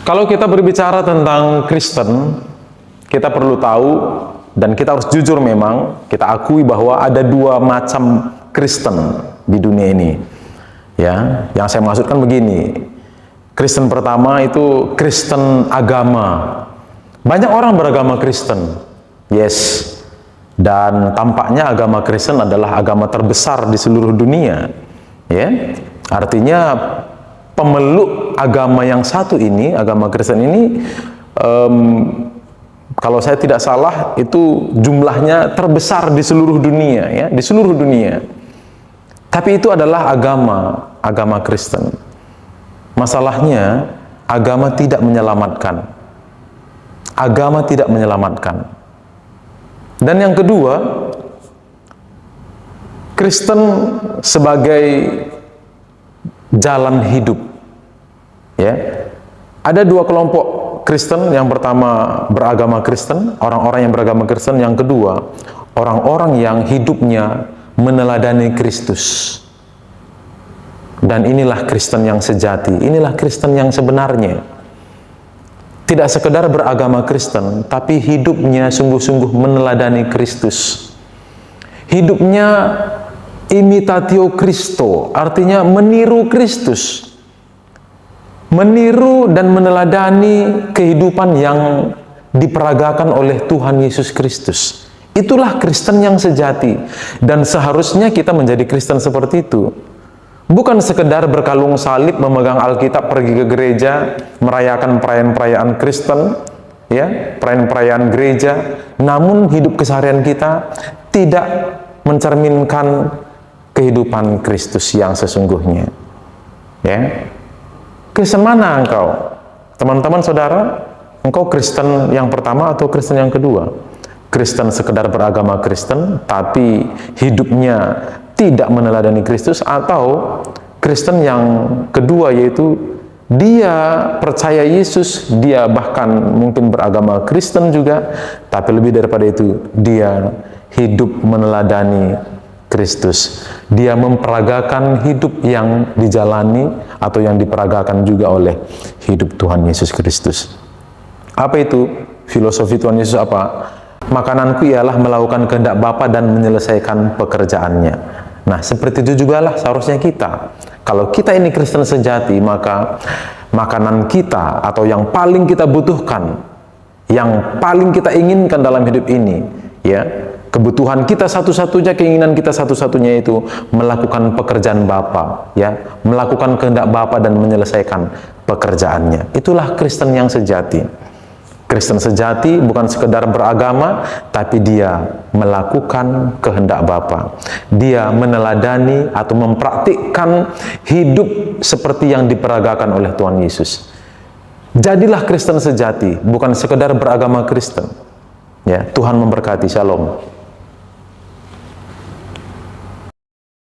Kalau kita berbicara tentang Kristen, kita perlu tahu dan kita harus jujur, memang kita akui bahwa ada dua macam Kristen di dunia ini. Ya, yang saya maksudkan begini. Kristen pertama itu Kristen agama. Banyak orang beragama Kristen. Yes. Dan tampaknya agama Kristen adalah agama terbesar di seluruh dunia. Ya. Artinya pemeluk agama yang satu ini, agama Kristen ini, kalau saya tidak salah, itu jumlahnya terbesar di seluruh dunia, ya, di seluruh dunia. Tapi itu adalah agama Kristen. Masalahnya, agama tidak menyelamatkan. Agama tidak menyelamatkan. Dan yang kedua, Kristen sebagai jalan hidup. Ya, ada dua kelompok Kristen. Yang pertama beragama Kristen, orang-orang yang beragama Kristen. Yang kedua, orang-orang yang hidupnya meneladani Kristus. Dan inilah Kristen yang sejati, inilah Kristen yang sebenarnya. Tidak sekedar beragama Kristen, tapi hidupnya sungguh-sungguh meneladani Kristus. Hidupnya imitatio Christo, artinya meniru Kristus. Meniru dan meneladani kehidupan yang diperagakan oleh Tuhan Yesus Kristus. Itulah Kristen yang sejati. Dan seharusnya kita menjadi Kristen seperti itu. Bukan sekedar berkalung salib, memegang Alkitab, pergi ke gereja, merayakan perayaan-perayaan Kristen, ya, perayaan-perayaan gereja, namun hidup keseharian kita tidak mencerminkan kehidupan Kristus yang sesungguhnya. Ya. Kristen mana engkau? Teman-teman saudara, engkau Kristen yang pertama atau Kristen yang kedua? Kristen sekedar beragama Kristen, tapi hidupnya tidak meneladani Kristus, atau Kristen yang kedua, yaitu dia percaya Yesus, dia bahkan mungkin beragama Kristen juga, tapi lebih daripada itu, dia hidup meneladani Kristus. Dia memperagakan hidup yang dijalani atau yang diperagakan juga oleh hidup Tuhan Yesus Kristus. Apa itu? Filosofi Tuhan Yesus apa? Makananku ialah melakukan kehendak Bapa dan menyelesaikan pekerjaannya. Nah, seperti itu jugalah seharusnya kita. Kalau kita ini Kristen sejati, maka makanan kita atau yang paling kita butuhkan, yang paling kita inginkan dalam hidup ini, ya, kebutuhan kita satu-satunya, keinginan kita satu-satunya itu melakukan pekerjaan Bapa, ya, melakukan kehendak Bapa dan menyelesaikan pekerjaannya. Itulah Kristen yang sejati. Kristen sejati bukan sekedar beragama, tapi dia melakukan kehendak Bapa. Dia meneladani atau mempraktikkan hidup seperti yang diperagakan oleh Tuhan Yesus. Jadilah Kristen sejati, bukan sekedar beragama Kristen. Ya, Tuhan memberkati. Shalom.